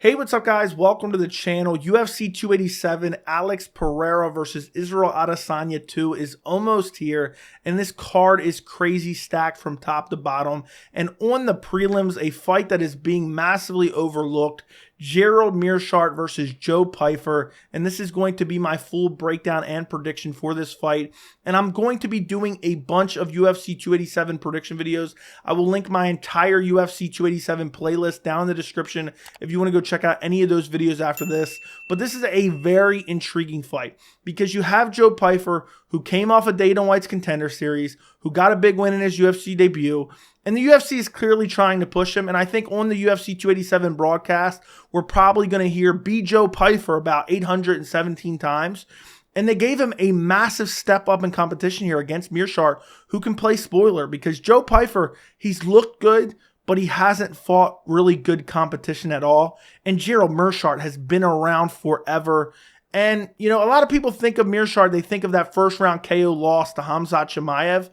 Hey, what's up, guys? Welcome to the channel. UFC 287, Alex Pereira versus Israel Adesanya 2 is almost here, and this card is crazy stacked from top to bottom. And on the prelims, a fight that is being massively overlooked, Gerald Meerschaert versus Joe Pyfer, and this is going to be my full breakdown and prediction for this fight. And I'm going to be doing a bunch of UFC 287 prediction videos. I will link my entire UFC 287 playlist down in the description if you want to go check out any of those videos after this. But this is a very intriguing fight because you have Joe Pyfer, who came off of Dana White's Contender Series, who got a big win in his UFC debut. And the UFC is clearly trying to push him. And I think on the UFC 287 broadcast, we're probably going to hear "Be Joe Pyfer" about 817 times. And they gave him a massive step up in competition here against Meerschaert, who can play spoiler, because Joe Pyfer, he's looked good, but he hasn't fought really good competition at all. And Gerald Meerschaert has been around forever. And, you know, a lot of people think of Meerschaert, they think of that first round KO loss to Khamzat Chimaev.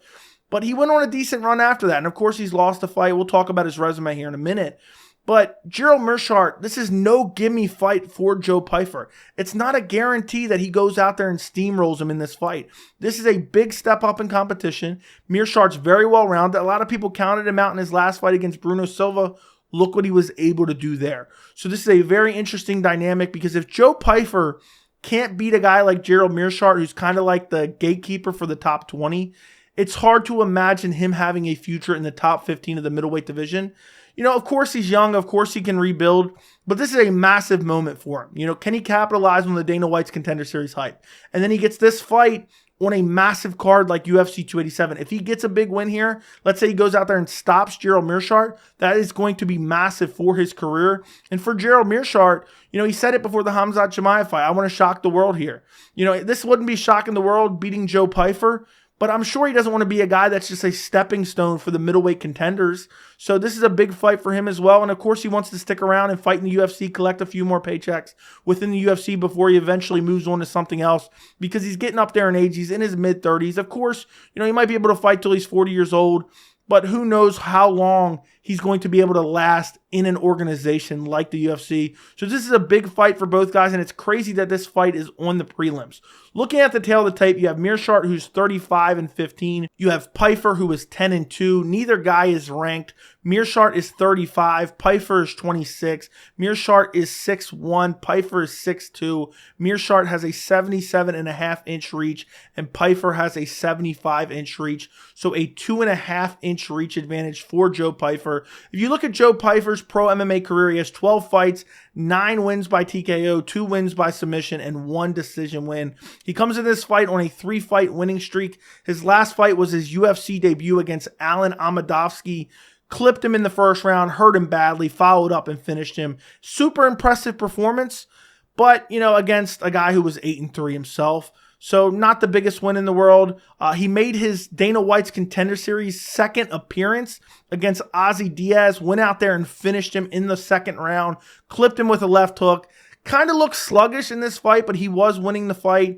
But he went on a decent run after that. And of course, he's lost a fight. We'll talk about his resume here in a minute. But Gerald Meerschaert, this is no gimme fight for Joe Pyfer. It's not a guarantee that he goes out there and steamrolls him in this fight. This is a big step up in competition. Meerschaert's very well rounded. A lot of people counted him out in his last fight against Bruno Silva. Look what he was able to do there. So this is a very interesting dynamic, because if Joe Pyfer can't beat a guy like Gerald Meerschaert, who's kind of like the gatekeeper for the top 20, it's hard to imagine him having a future in the top 15 of the middleweight division. You know, of course he's young. Of course he can rebuild. But this is a massive moment for him. You know, can he capitalize on the Dana White's Contender Series hype? And then he gets this fight on a massive card like UFC 287. If he gets a big win here, let's say he goes out there and stops Gerald Meerschaert, that is going to be massive for his career. And for Gerald Meerschaert, you know, he said it before the Khamzat Chimaev fight, "I want to shock the world here." You know, this wouldn't be shocking the world beating Joe Pyfer, but I'm sure he doesn't want to be a guy that's just a stepping stone for the middleweight contenders. So this is a big fight for him as well. And of course, he wants to stick around and fight in the UFC, collect a few more paychecks within the UFC before he eventually moves on to something else, because he's getting up there in age. He's in his mid-30s. Of course, you know, he might be able to fight till he's 40 years old, but who knows how long he's going to be able to last in an organization like the UFC. So this is a big fight for both guys, and it's crazy that this fight is on the prelims. Looking at the tail of the tape, you have Meerschaert, who's 35-15. You have Pyfer, who is 10-2. Neither guy is ranked. Meerschaert is 35. Pyfer is 26. Meerschaert is 6'1". Pyfer is 6'2". Meerschaert has a 77.5-inch reach, and Pyfer has a 75-inch reach. So a 2.5-inch reach advantage for Joe Pyfer. If you look at Joe Pyfer's pro MMA career, he has 12 fights, 9 wins by TKO, 2 wins by submission, and 1 decision win. He comes in this fight on a 3-fight winning streak. His last fight was his UFC debut against Alan Amadovsky. Clipped him in the first round, hurt him badly, followed up and finished him. Super impressive performance, but, you know, against a guy who was 8-3 himself. So not the biggest win in the world. He made his Dana White's Contender Series second appearance against Ozzy Diaz. Went out there and finished him in the second round. Clipped him with a left hook. Kind of looked sluggish in this fight, but he was winning the fight.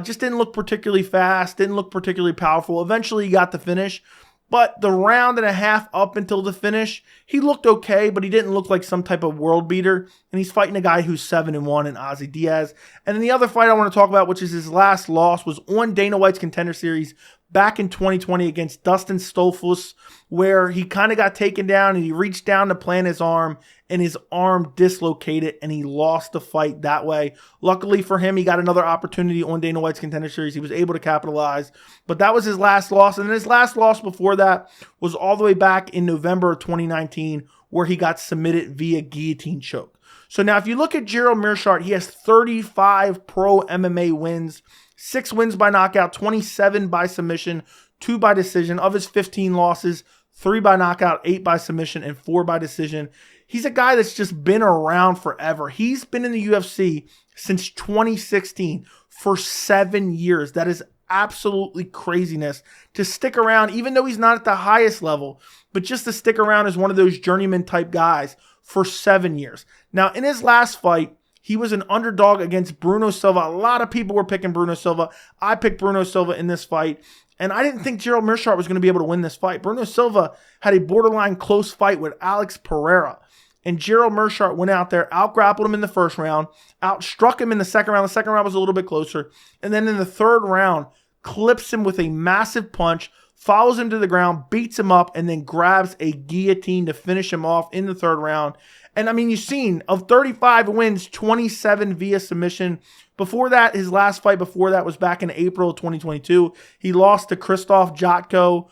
Just didn't look particularly fast. Didn't look particularly powerful. Eventually he got the finish. But the round and a half up until the finish, he looked okay, but he didn't look like some type of world beater. And he's fighting a guy who's 7-1 in Ozzy Diaz. And then the other fight I want to talk about, which is his last loss, was on Dana White's Contender Series back in 2020 against Dustin Stolfus, where he kind of got taken down and he reached down to plant his arm, and his arm dislocated and he lost the fight that way. Luckily for him, he got another opportunity on Dana White's Contender Series. He was able to capitalize, but that was his last loss. And then his last loss before that was all the way back in November of 2019, where he got submitted via guillotine choke. So now if you look at Gerald Meerschaert, he has 35 pro MMA wins, 6 wins by knockout, 27 by submission, 2 by decision. Of his 15 losses, 3 by knockout, 8 by submission, and 4 by decision. He's a guy that's just been around forever. He's been in the UFC since 2016 for 7 years. That is absolutely craziness to stick around, even though he's not at the highest level, but just to stick around as one of those journeyman type guys for 7 years. Now, in his last fight, he was an underdog against Bruno Silva. A lot of people were picking Bruno Silva. I picked Bruno Silva in this fight. And I didn't think Gerald Meerschaert was going to be able to win this fight. Bruno Silva had a borderline close fight with Alex Pereira. and Gerald Meerschaert went out there, out-grappled him in the first round, out-struck him in the second round. The second round was a little bit closer. And then in the third round, clips him with a massive punch, follows him to the ground, beats him up, and then grabs a guillotine to finish him off in the third round. And I mean, you've seen, of 35 wins, 27 via submission. Before that, his last fight before that was back in April of 2022. He lost to Krzysztof Jotko.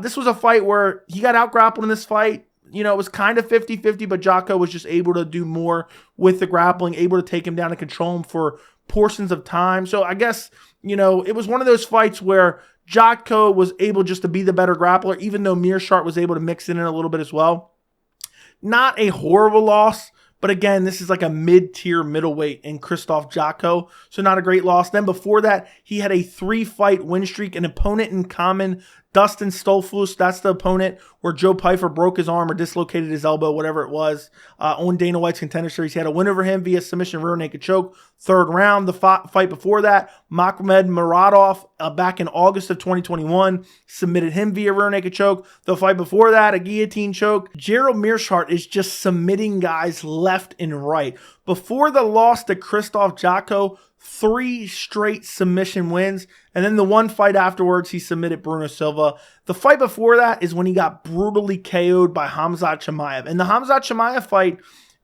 This was a fight where he got out-grappled in this fight. You know, it was kind of 50-50, but Jotko was just able to do more with the grappling, able to take him down and control him for portions of time. So I guess, you know, it was one of those fights where Jotko was able just to be the better grappler, even though Meerschaert was able to mix it in a little bit as well. Not a horrible loss, but again, this is like a mid-tier middleweight in Krzysztof Jotko, so not a great loss. Then before that, he had a 3-fight win streak, an opponent in common, Dustin Stolfus. That's the opponent where Joe Pyfer broke his arm or dislocated his elbow, whatever it was, on Dana White's Contender Series. He had a win over him via submission, rear naked choke, third round. The fight before that, Makhmed Muradov, back in August of 2021, submitted him via rear naked choke. The fight before that, a guillotine choke. Gerald Meerschaert is just submitting guys left and right. Before the loss to Krzysztof Jotko, 3 straight submission wins. And then the one fight afterwards, he submitted Bruno Silva. The fight before that is when he got brutally KO'd by Khamzat Chimaev. And the Khamzat Chimaev fight,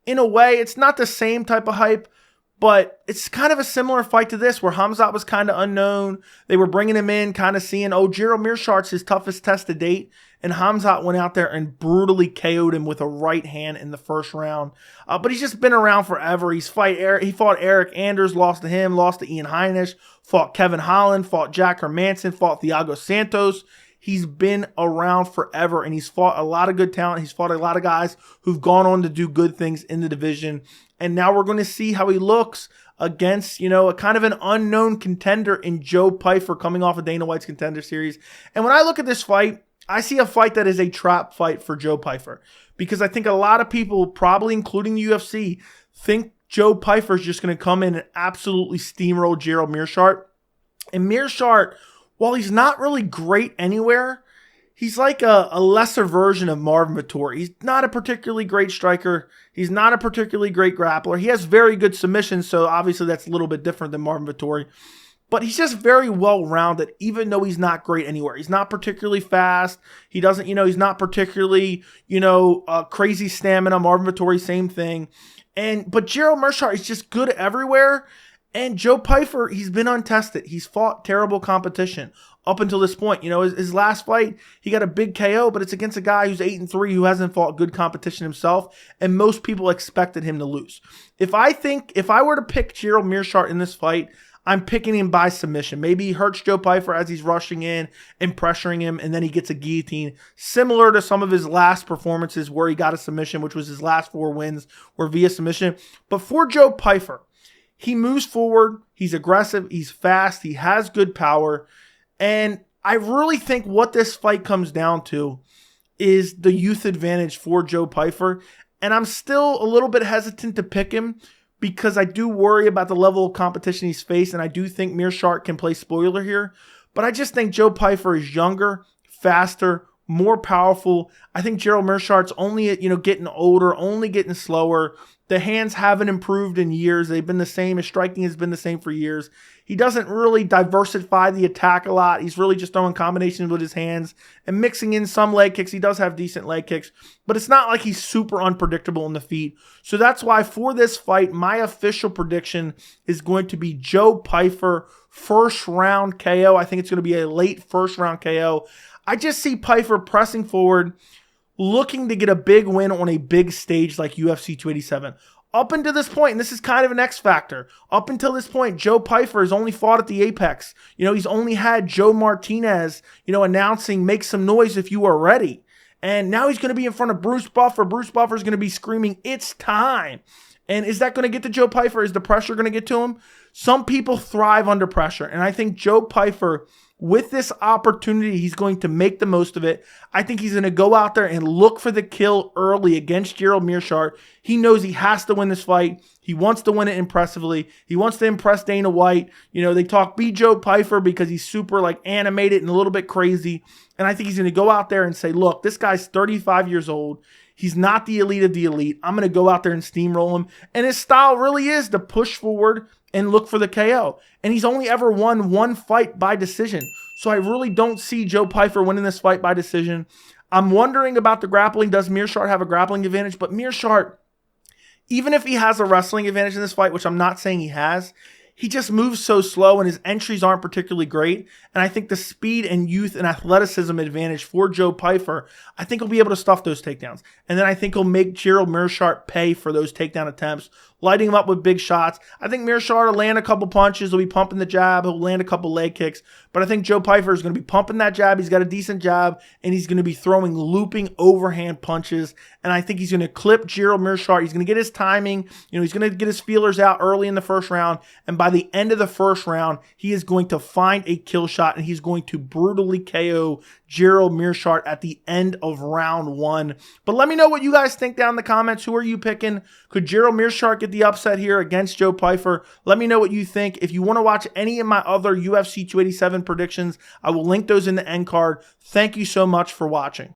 in a way, it's not the same type of hype, but it's kind of a similar fight to this where Khamzat was kind of unknown. They were bringing him in, kind of seeing, oh, Gerald Meerschaert's his toughest test to date. And Khamzat went out there and brutally KO'd him with a right hand in the first round. But he's just been around forever. He fought Eric Anders, lost to him, lost to Ian Heinisch, fought Kevin Holland, fought Jack Hermanson, fought Thiago Santos. He's been around forever, and he's fought a lot of good talent. He's fought a lot of guys who've gone on to do good things in the division. And now we're going to see how he looks against, you know, a kind of an unknown contender in Joe Pyfer coming off of Dana White's Contender Series. And when I look at this fight, I see a fight that is a trap fight for Joe Pyfer, because I think a lot of people, probably including the UFC, think Joe Pyfer is just going to come in and absolutely steamroll Gerald Meerschaert. And Meerschaert, while he's not really great anywhere, he's like a lesser version of Marvin Vettori. He's not a particularly great striker. He's not a particularly great grappler. He has very good submissions, so obviously that's a little bit different than Marvin Vettori. But he's just very well-rounded, even though he's not great anywhere. He's not particularly fast. He doesn't, he's not particularly, crazy stamina. Marvin Vettori, same thing. But Gerald Meerschaert is just good everywhere. And Joe Pyfer, he's been untested. He's fought terrible competition up until this point. His last fight, he got a big KO, but it's against a guy who's 8-3 who hasn't fought good competition himself, and most people expected him to lose. If I were to pick Gerald Meerschaert in this fight, I'm picking him by submission. Maybe he hurts Joe Pyfer as he's rushing in and pressuring him, and then he gets a guillotine, similar to some of his last performances where he got a submission, which was his last 4 wins were via submission. But for Joe Pyfer, he moves forward, he's aggressive, he's fast, he has good power, and I really think what this fight comes down to is the youth advantage for Joe Pyfer, and I'm still a little bit hesitant to pick him, because I do worry about the level of competition he's faced, and I do think Meerschaert can play spoiler here. But I just think Joe Pyfer is younger, faster, more powerful. I think Gerald Meerschaert's only getting older, only getting slower. The hands haven't improved in years. They've been the same. His striking has been the same for years. He doesn't really diversify the attack a lot. He's really just throwing combinations with his hands and mixing in some leg kicks. He does have decent leg kicks, but it's not like he's super unpredictable in the feet. So that's why for this fight, my official prediction is going to be Joe Pyfer first round KO. I think it's going to be a late first round KO. I just see Pyfer pressing forward, looking to get a big win on a big stage like UFC 287. Up until this point, and this is kind of an X factor, up until this point, Joe Pyfer has only fought at the Apex. He's only had Joe Martinez, announcing, make some noise if you are ready. And now he's going to be in front of Bruce Buffer. Bruce Buffer is going to be screaming, it's time. And is that going to get to Joe Pyfer? Is the pressure going to get to him? Some people thrive under pressure. And I think Joe Pyfer, with this opportunity, he's going to make the most of it. I think he's going to go out there and look for the kill early against Gerald Meerschaert. He knows he has to win this fight. He wants to win it impressively. He wants to impress Dana White. They talk be Joe Pyfer because he's super animated and a little bit crazy. And I think he's going to go out there and say, look, this guy's 35 years old. He's not the elite of the elite. I'm going to go out there and steamroll him. And his style really is to push forward and look for the KO. And he's only ever won one fight by decision. So I really don't see Joe Pyfer winning this fight by decision. I'm wondering about the grappling. Does Meerschaert have a grappling advantage? But Meerschaert, even if he has a wrestling advantage in this fight, which I'm not saying he has, he just moves so slow and his entries aren't particularly great. And I think the speed and youth and athleticism advantage for Joe Pyfer, I think he'll be able to stuff those takedowns. And then I think he'll make Gerald Meerschaert pay for those takedown attempts, lighting him up with big shots. I think Meerschaert will land a couple punches. He'll be pumping the jab. He'll land a couple leg kicks. But I think Joe Pyfer is going to be pumping that jab. He's got a decent jab. And he's going to be throwing looping overhand punches. And I think he's going to clip Gerald Meerschaert. He's going to get his timing. He's going to get his feelers out early in the first round. And by the end of the first round, he is going to find a kill shot. And he's going to brutally KO Gerald Meerschaert at the end of round 1. But let me know what you guys think down in the comments. Who are you picking? Could Gerald Meerschaert get the upset here against Joe Pyfer? Let me know what you think. If you want to watch any of my other UFC 287 predictions, I will link those in the end card. Thank you so much for watching.